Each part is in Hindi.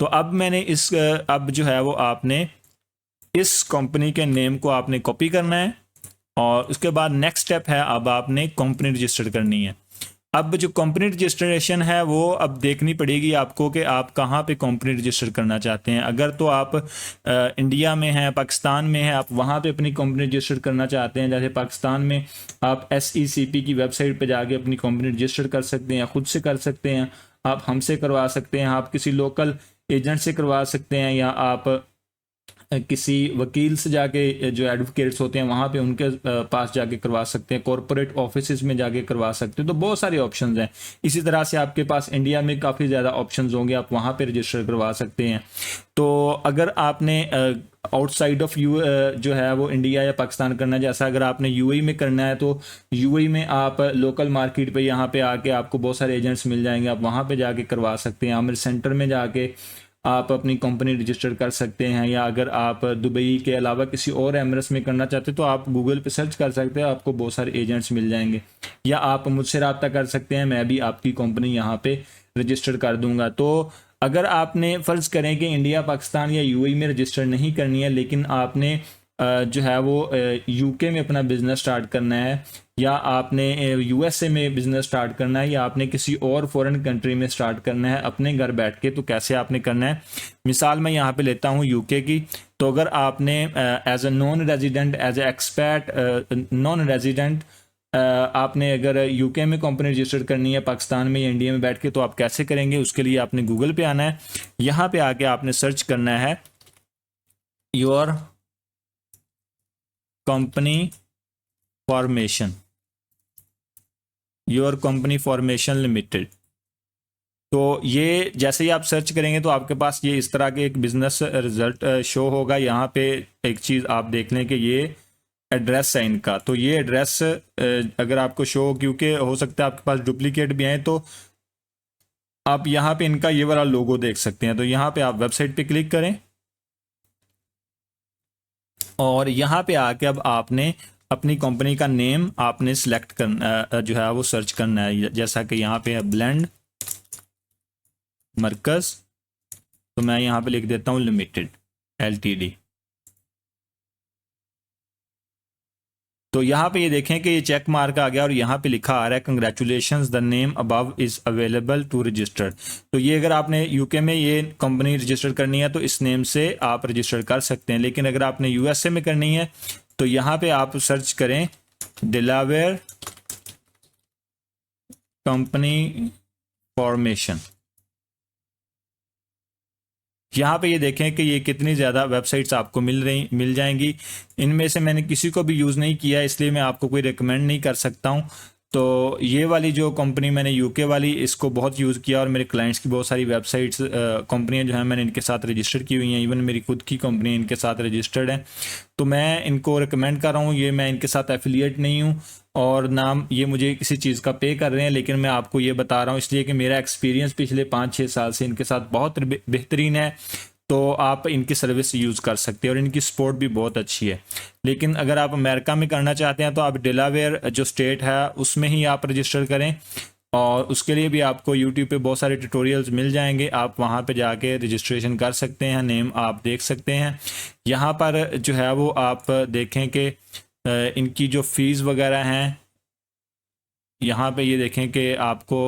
तो अब मैंने अब जो है वो आपने इस कंपनी के नेम को आपने कॉपी करना है और उसके बाद नेक्स्ट स्टेप है अब आपने कंपनी रजिस्टर करनी है। अब जो कंपनी रजिस्ट्रेशन है वो अब देखनी पड़ेगी आपको कि आप कहाँ पे कंपनी रजिस्टर करना चाहते हैं। अगर तो आप इंडिया में हैं, पाकिस्तान में हैं, आप वहाँ पे अपनी कंपनी रजिस्टर करना चाहते हैं, जैसे पाकिस्तान में आप SECP की वेबसाइट पे जाके अपनी कंपनी रजिस्टर कर सकते हैं, खुद से कर सकते हैं, आप हमसे करवा सकते हैं, आप किसी लोकल एजेंट से करवा सकते हैं, या आप किसी वकील से जाके जो एडवोकेट्स होते हैं वहाँ पे उनके पास जाके करवा सकते हैं, कॉरपोरेट ऑफिस में जाके करवा सकते हैं। तो बहुत सारे ऑप्शंस हैं। इसी तरह से आपके पास इंडिया में काफ़ी ज़्यादा ऑप्शंस होंगे, आप वहाँ पे रजिस्टर करवा सकते हैं। तो अगर आपने आउटसाइड ऑफ जो है वो इंडिया या पाकिस्तान करना है, जैसा अगर आपने UAE में करना है तो UAE में आप लोकल मार्केट पे यहाँ पे आके आपको बहुत सारे एजेंट्स मिल जाएंगे, आप वहाँ पे जाके करवा सकते हैं। आमिर सेंटर में जाके आप अपनी कंपनी रजिस्टर कर सकते हैं, या अगर आप दुबई के अलावा किसी और एमिरेट्स में करना चाहते हैं तो आप गूगल पे सर्च कर सकते हैं, आपको बहुत सारे एजेंट्स मिल जाएंगे, या आप मुझसे रब्ता कर सकते हैं, मैं भी आपकी कंपनी यहाँ पे रजिस्टर कर दूंगा। तो अगर आपने फ़र्ज़ करें कि इंडिया, पाकिस्तान या UAE में रजिस्टर नहीं करनी है, लेकिन आपने जो है वो UK में अपना बिज़नेस स्टार्ट करना है, या आपने USA में बिज़नेस स्टार्ट करना है, या आपने किसी और फॉरेन कंट्री में स्टार्ट करना है अपने घर बैठ के, तो कैसे आपने करना है। मिसाल मैं यहाँ पे लेता हूँ UK की। तो अगर आपने as a non resident, as a expat non resident आपने अगर UK में कंपनी रजिस्टर करनी है पाकिस्तान में या इंडिया में बैठ के, तो आप कैसे करेंगे। उसके लिए आपने गूगल पे आना है, यहाँ पे आके आपने सर्च करना है your company formation, your company formation limited. तो ये जैसे ही आप सर्च करेंगे तो आपके पास ये इस तरह के एक बिजनेस रिजल्ट शो होगा। यहाँ पे एक चीज़ आप देख लें कि ये एड्रेस है इनका। तो ये एड्रेस अगर आपको शो, क्योंकि हो सकता है आपके पास डुप्लीकेट भी आए, तो आप यहाँ पे इनका ये वाला लोगो देख सकते हैं। तो यहाँ पे आप वेबसाइट पे क्लिक करें और यहाँ पे आके अब आपने अपनी कंपनी का नेम आपने सिलेक्ट करना जो है वो सर्च करना है। जैसा कि यहाँ पे है ब्लेंड मरकज, तो मैं यहाँ पे लिख देता हूँ लिमिटेड LTD। तो यहाँ पे ये देखें कि ये चेक मार्क आ गया और यहाँ पे लिखा आ रहा है congratulations the name above is available to register. तो ये अगर आपने UK में ये कंपनी रजिस्टर करनी है तो इस नेम से आप रजिस्टर कर सकते हैं, लेकिन अगर आपने USA में करनी है तो यहाँ पे आप सर्च करें डेलावेयर कंपनी फॉर्मेशन। यहाँ पे ये देखें कि ये कितनी ज़्यादा वेबसाइट्स आपको मिल जाएंगी। इनमें से मैंने किसी को भी यूज़ नहीं किया, इसलिए मैं आपको कोई रिकमेंड नहीं कर सकता हूँ। तो ये वाली जो कंपनी मैंने UK वाली, इसको बहुत यूज़ किया और मेरे क्लाइंट्स की बहुत सारी वेबसाइट्स कंपनियाँ जो हैं मैंने इनके साथ रजिस्टर की हुई हैं। इवन मेरी खुद की कंपनी इनके साथ रजिस्टर्ड है, तो मैं इनको रिकमेंड कर रहा हूँ। ये मैं इनके साथ एफिलिएट नहीं हूँ और नाम ये मुझे किसी चीज़ का पे कर रहे हैं, लेकिन मैं आपको ये बता रहा हूँ इसलिए कि मेरा एक्सपीरियंस पिछले 5-6 साल से इनके साथ बहुत बेहतरीन है। तो आप इनकी सर्विस यूज़ कर सकते हैं और इनकी सपोर्ट भी बहुत अच्छी है। लेकिन अगर आप अमेरिका में करना चाहते हैं तो आप डेलावेयर जो स्टेट है उसमें ही आप रजिस्टर करें, और उसके लिए भी आपको YouTube पे बहुत सारे ट्यूटोरियल्स मिल जाएंगे, आप वहाँ पे जाके रजिस्ट्रेशन कर सकते हैं। नेम आप देख सकते हैं यहाँ पर जो है वो आप देखें कि इनकी जो फीस वगैरह हैं, यहाँ पे ये देखें कि आपको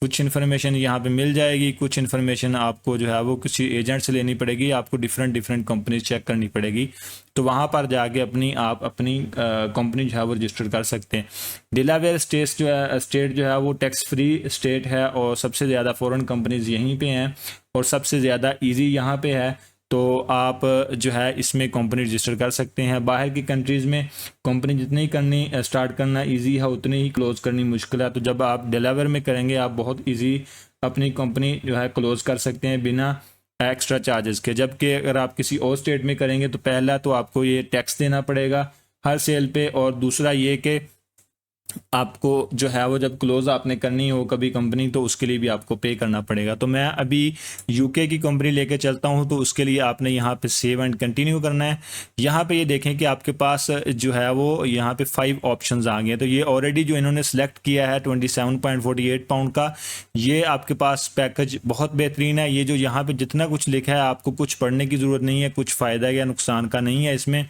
कुछ इन्फॉर्मेशन यहाँ पे मिल जाएगी, कुछ इन्फॉर्मेशन आपको जो है वो किसी एजेंट से लेनी पड़ेगी, आपको डिफरेंट कंपनीज चेक करनी पड़ेगी। तो वहाँ पर जाके आप अपनी कंपनी जो है वो रजिस्टर कर सकते हैं। डेलावेयर स्टेट जो है वो टैक्स फ्री स्टेट है और सबसे ज़्यादा फॉरेन कंपनीज यहीं पे हैं और सबसे ज़्यादा ईजी यहाँ पे है। तो आप जो है इसमें कंपनी रजिस्टर कर सकते हैं। बाहर की कंट्रीज़ में कंपनी जितनी करनी स्टार्ट करना इजी है उतनी ही क्लोज़ करनी मुश्किल है। तो जब आप डेलावेयर में करेंगे आप बहुत इजी अपनी कंपनी जो है क्लोज़ कर सकते हैं बिना एक्स्ट्रा चार्जेस के। जबकि अगर आप किसी और स्टेट में करेंगे तो पहला तो आपको ये टैक्स देना पड़ेगा हर सेल पे, और दूसरा ये कि आपको जो है वो जब क्लोज आपने करनी हो कभी कंपनी, तो उसके लिए भी आपको पे करना पड़ेगा। तो मैं अभी यूके की कंपनी लेके चलता हूं, तो उसके लिए आपने यहाँ पे सेव एंड कंटिन्यू करना है। यहाँ पे ये देखें कि आपके पास जो है वो यहाँ पे 5 ऑप्शंस आ गए हैं। तो ये ऑलरेडी जो इन्होंने सेलेक्ट किया है 27.48 पाउंड का, ये आपके पास पैकेज बहुत बेहतरीन है। ये जो यहाँ पे जितना कुछ लिखा है आपको कुछ पढ़ने की ज़रूरत नहीं है, कुछ फ़ायदा या नुकसान का नहीं है इसमें।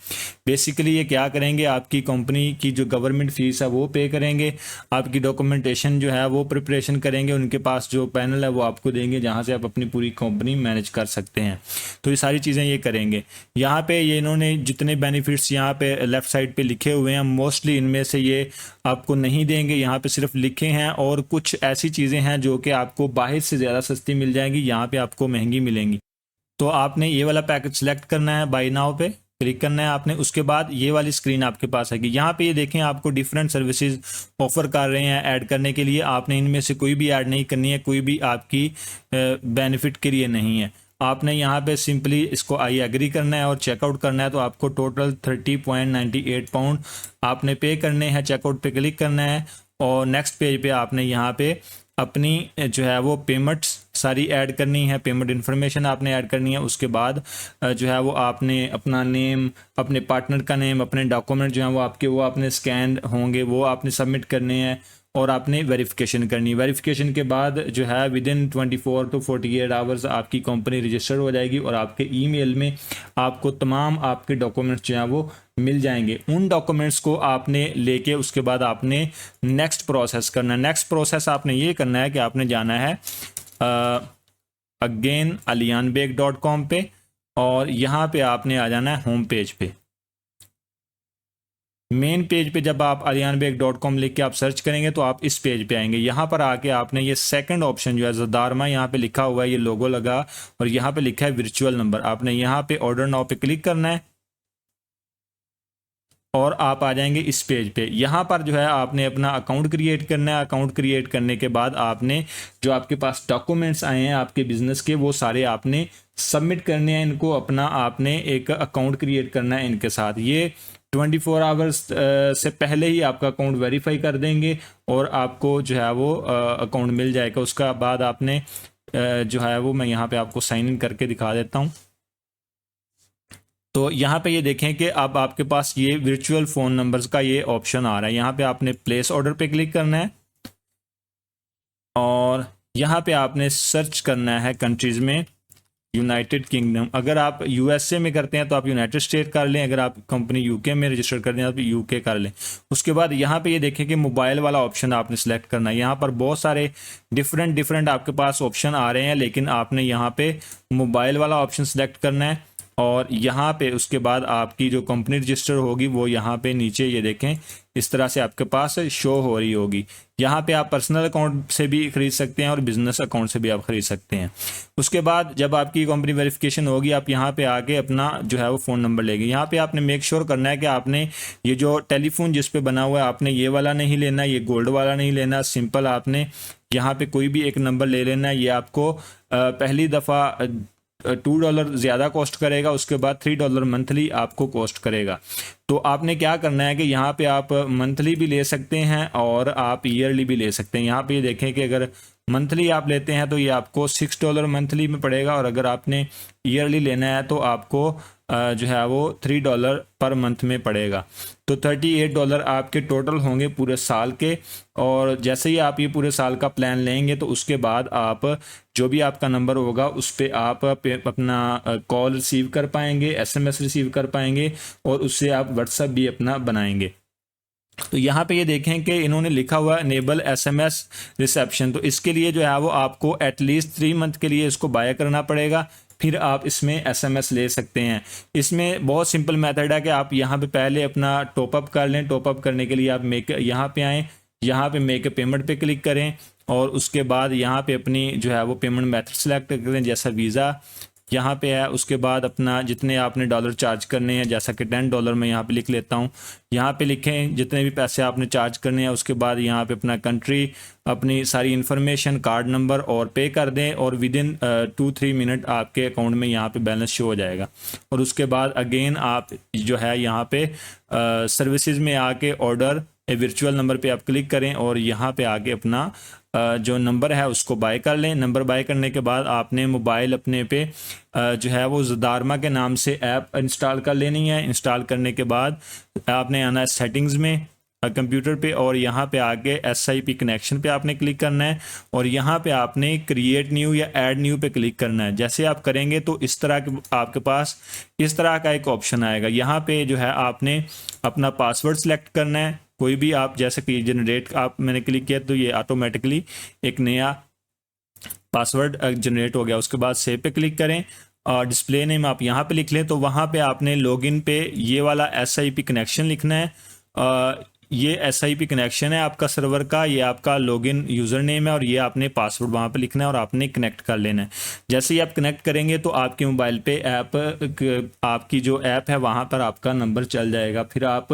बेसिकली ये क्या करेंगे, आपकी कंपनी की जो गवर्नमेंट फीस है वो पे करेंगे, आपकी डॉक्यूमेंटेशन जो है वो प्रिपरेशन करेंगे, उनके पास जो पैनल है वो आपको देंगे जहाँ से आप अपनी पूरी कंपनी मैनेज कर सकते हैं। तो ये सारी चीज़ें ये करेंगे। यहाँ पे ये इन्होंने जितने बेनिफिट्स यहाँ पे लेफ़्ट साइड पे लिखे हुए हैं, मोस्टली इनमें से ये आपको नहीं देंगे, यहाँ पे सिर्फ लिखे हैं। और कुछ ऐसी चीज़ें हैं जो कि आपको बाहर से ज़्यादा सस्ती मिल जाएंगी, यहाँ पे आपको महंगी मिलेंगी। तो आपने ये वाला पैकेज सेलेक्ट करना है, बाय नाउ पे क्लिक करना है आपने। उसके बाद ये वाली स्क्रीन आपके पास आएगी। यहाँ पे ये देखें आपको डिफरेंट सर्विसेज ऑफर कर रहे हैं ऐड करने के लिए। आपने इनमें से कोई भी ऐड नहीं करनी है, कोई भी आपकी बेनिफिट के लिए नहीं है। आपने यहाँ पे सिंपली इसको आई एग्री करना है और चेकआउट करना है। तो आपको टोटल 30.98 पाउंड आपने पे करने हैं। चेकआउट पे क्लिक करना है और नेक्स्ट पेज पे आपने यहाँ पे अपनी जो है वो पेमेंट्स सारी ऐड करनी है, पेमेंट इन्फॉर्मेशन आपने ऐड करनी है। उसके बाद जो है वो आपने अपना नेम, अपने पार्टनर का नेम, अपने डॉक्यूमेंट जो है वो आपके वो आपने स्कैन होंगे, वो आपने सबमिट करने हैं और आपने वेरिफिकेशन करनी है। वेरिफिकेशन के बाद जो है विदिन 24 to 48 आवर्स आपकी कंपनी रजिस्टर्ड हो जाएगी और आपके ईमेल में आपको तमाम आपके डॉक्यूमेंट्स जो हैं वो मिल जाएंगे। उन डॉक्यूमेंट्स को आपने लेके उसके बाद आपने नेक्स्ट प्रोसेस करना है। नेक्स्ट प्रोसेस आपने ये करना है कि आपने जाना है अगेन alianbake.com पे और यहाँ पे आपने आ जाना है होम पेज पे। मेन पेज पे जब आप alianbake.com लिख के आप सर्च करेंगे तो आप इस पेज पे आएंगे। यहाँ पर आके आपने ये सेकंड ऑप्शन जो है ज़दारमा, यहाँ पे लिखा हुआ है, ये लोगो लगा और यहाँ पे लिखा है वर्चुअल नंबर। आपने यहाँ पे ऑर्डर नाउ पे क्लिक करना है और आप आ जाएंगे इस पेज पे। यहाँ पर जो है आपने अपना अकाउंट क्रिएट करना है। अकाउंट क्रिएट करने के बाद आपने जो आपके पास डॉक्यूमेंट्स आए हैं आपके बिजनेस के, वो सारे आपने सबमिट करने हैं इनको। अपना आपने एक अकाउंट क्रिएट करना है इनके साथ। ये 24 आवर्स से पहले ही आपका अकाउंट वेरीफाई कर देंगे और आपको जो है वो अकाउंट मिल जाएगा। उसका बाद आपने जो है वो मैं यहाँ पे आपको साइन इन करके दिखा देता हूँ। तो यहाँ पे ये देखें कि अब आपके पास ये वर्चुअल फ़ोन नंबर्स का ये ऑप्शन आ रहा है। यहाँ पे आपने प्लेस ऑर्डर पे क्लिक करना है और यहाँ पे आपने सर्च करना है कंट्रीज़ में यूनाइटेड किंगडम। अगर आप यूएसए में करते हैं तो आप यूनाइटेड स्टेट कर लें, अगर आप कंपनी यूके में रजिस्टर करते हैं तो यूके कर लें। उसके बाद यहाँ पे ये देखें कि मोबाइल वाला ऑप्शन आपने सेलेक्ट करना है। यहाँ पर बहुत सारे डिफरेंट आपके पास ऑप्शन आ रहे हैं, लेकिन आपने यहाँ पे मोबाइल वाला ऑप्शन सेलेक्ट करना है और यहाँ पे उसके बाद आपकी जो कंपनी रजिस्टर होगी वो यहाँ पे नीचे ये देखें इस तरह से आपके पास शो हो रही होगी। यहाँ पे आप पर्सनल अकाउंट से भी खरीद सकते हैं और बिजनेस अकाउंट से भी आप खरीद सकते हैं। उसके बाद जब आपकी कंपनी वेरिफिकेशन होगी आप यहाँ पे आके अपना जो है वो फ़ोन नंबर लेंगे। यहाँ पे आपने मेक श्योर करना है कि आपने ये जो टेलीफोन जिस पे बना हुआ है आपने ये वाला नहीं लेना, ये गोल्ड वाला नहीं लेना। सिंपल आपने यहाँ पे कोई भी एक नंबर ले लेना है। ये आपको पहली दफ़ा $2 ज़्यादा कॉस्ट करेगा, उसके बाद $3 मंथली आपको कॉस्ट करेगा। तो आपने क्या करना है कि यहाँ पे आप मंथली भी ले सकते हैं और आप ईयरली भी ले सकते हैं। यहाँ पे देखें कि अगर मंथली आप लेते हैं तो ये आपको $6 मंथली में पड़ेगा और अगर आपने ईयरली लेना है तो आपको जो है वो $3 पर मंथ में पड़ेगा। तो $38 आपके टोटल होंगे पूरे साल के। और जैसे ही आप ये पूरे साल का प्लान लेंगे तो उसके बाद आप जो भी आपका नंबर होगा उस पर आप अपना कॉल रिसीव कर पाएंगे, SMS रिसीव कर पाएंगे और उससे आप व्हाट्सएप भी अपना बनाएंगे। तो यहाँ पे ये देखें कि इन्होंने लिखा हुआ इनेबल SMS रिसेप्शन। तो इसके लिए जो है वो आपको एटलीस्ट 3 मंथ के लिए इसको बाय करना पड़ेगा, फिर आप इसमें SMS ले सकते हैं। इसमें बहुत सिंपल मेथड है कि आप यहाँ पे पहले अपना टॉपअप कर लें। टॉपअप करने के लिए आप यहाँ पे आएँ, यहाँ पे मेक पेमेंट पे क्लिक करें और उसके बाद यहाँ पे अपनी जो है वो पेमेंट मेथड सेलेक्ट करें, जैसा वीज़ा यहाँ पे है। उसके बाद अपना जितने आपने डॉलर चार्ज करने हैं, जैसा कि $10 मैं यहाँ पे लिख लेता हूँ। यहाँ पे लिखें जितने भी पैसे आपने चार्ज करने हैं। उसके बाद यहाँ पे अपना कंट्री, अपनी सारी इन्फॉर्मेशन, कार्ड नंबर और पे कर दें और विदिन 2-3 मिनट आपके अकाउंट में यहाँ पे बैलेंस शो हो जाएगा। और उसके बाद अगेन आप जो है यहाँ पे सर्विसेज में आके ऑर्डर वर्चुअल नंबर पे आप क्लिक करें और यहाँ पे आके अपना जो नंबर है उसको बाय कर लें। नंबर बाय करने के बाद आपने मोबाइल अपने पे जो है वो ज़दारमा के नाम से ऐप इंस्टॉल कर लेनी है। इंस्टॉल करने के बाद आपने आना है सेटिंग्स में कंप्यूटर पे और यहाँ पे आके SIP कनेक्शन पे आपने क्लिक करना है और यहाँ पे आपने क्रिएट न्यू या ऐड न्यू पे क्लिक करना है। जैसे आप करेंगे तो इस तरह के आपके पास इस तरह का एक ऑप्शन आएगा। यहाँ पे जो है आपने अपना पासवर्ड सेलेक्ट करना है, कोई भी आप, जैसे कि जनरेट आप मैंने क्लिक किया तो ये ऑटोमेटिकली एक नया पासवर्ड जनरेट हो गया। उसके बाद सेव पे क्लिक करें और डिस्प्ले नेम आप यहाँ पे लिख लें। तो वहाँ पे आपने लॉगिन पे ये वाला SIP कनेक्शन लिखना है। ये SIP कनेक्शन है आपका सर्वर का, ये आपका लॉगिन यूज़र नेम है और ये आपने पासवर्ड वहाँ पे लिखना है और आपने कनेक्ट कर लेना है। जैसे ही आप कनेक्ट करेंगे तो आपके मोबाइल पे आपकी जो ऐप है वहाँ पर आपका नंबर चल जाएगा। फिर आप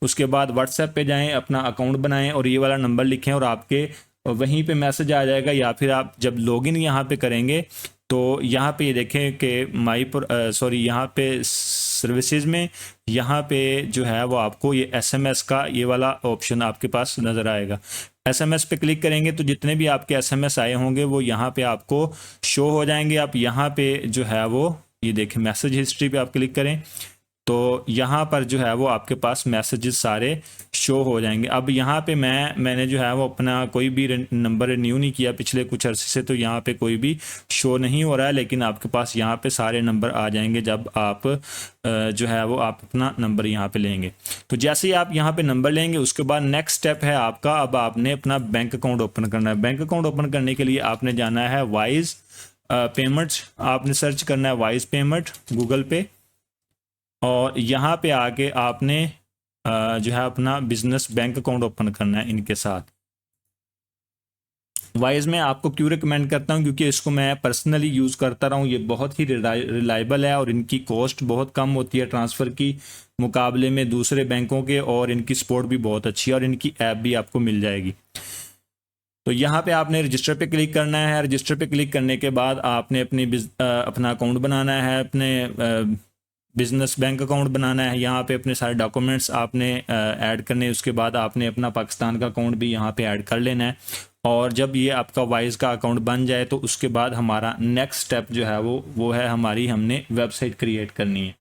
उसके बाद व्हाट्सएप पे जाएं, अपना अकाउंट बनाएं और ये वाला नंबर लिखें और आपके वहीं पे मैसेज आ जाएगा। या फिर आप जब लॉगिन यहाँ पे करेंगे तो यहाँ पे ये देखें कि यहाँ पे सर्विसेज में यहाँ पे जो है वो आपको ये SMS का ये वाला ऑप्शन आपके पास नज़र आएगा। SMS पे क्लिक करेंगे तो जितने भी आपके SMS आए होंगे वो यहाँ पे आपको शो हो जाएंगे। आप यहाँ पे जो है वो ये देखें मैसेज हिस्ट्री पे आप क्लिक करें तो यहाँ पर जो है वो आपके पास मैसेजेस सारे शो हो जाएंगे। अब यहाँ पे मैंने जो है वो अपना कोई भी नंबर रिन्यू नहीं किया पिछले कुछ अरसे से, तो यहाँ पे कोई भी शो नहीं हो रहा है, लेकिन आपके पास यहाँ पे सारे नंबर आ जाएंगे जब आप जो है वो आप अपना नंबर यहाँ पे लेंगे। तो जैसे ही आप यहाँ पे नंबर लेंगे उसके बाद नेक्स्ट स्टेप है आपका, अब आपने अपना बैंक अकाउंट ओपन करना है। बैंक अकाउंट ओपन करने के लिए आपने जाना है वाइज पेमेंट्स, आपने सर्च करना है वाइज पेमेंट गूगल पे और यहाँ पे आके आपने जो है अपना बिजनेस बैंक अकाउंट ओपन करना है इनके साथ। वाइज में आपको क्यों रिकमेंड करता हूँ, क्योंकि इसको मैं पर्सनली यूज़ करता रहा हूँ। ये बहुत ही रिलायबल है और इनकी कॉस्ट बहुत कम होती है ट्रांसफ़र की मुकाबले में दूसरे बैंकों के, और इनकी सपोर्ट भी बहुत अच्छी है और इनकी ऐप भी आपको मिल जाएगी। तो यहाँ पे आपने रजिस्टर पे क्लिक करना है। रजिस्टर पे क्लिक करने के बाद आपने अपना अकाउंट बनाना है, अपने बिजनेस बैंक अकाउंट बनाना है। यहाँ पे अपने सारे डॉक्यूमेंट्स आपने ऐड करने हैं। उसके बाद आपने अपना पाकिस्तान का अकाउंट भी यहाँ पे ऐड कर लेना है। और जब ये आपका वाइज का अकाउंट बन जाए तो उसके बाद हमारा नेक्स्ट स्टेप जो है वो है हमने वेबसाइट क्रिएट करनी है।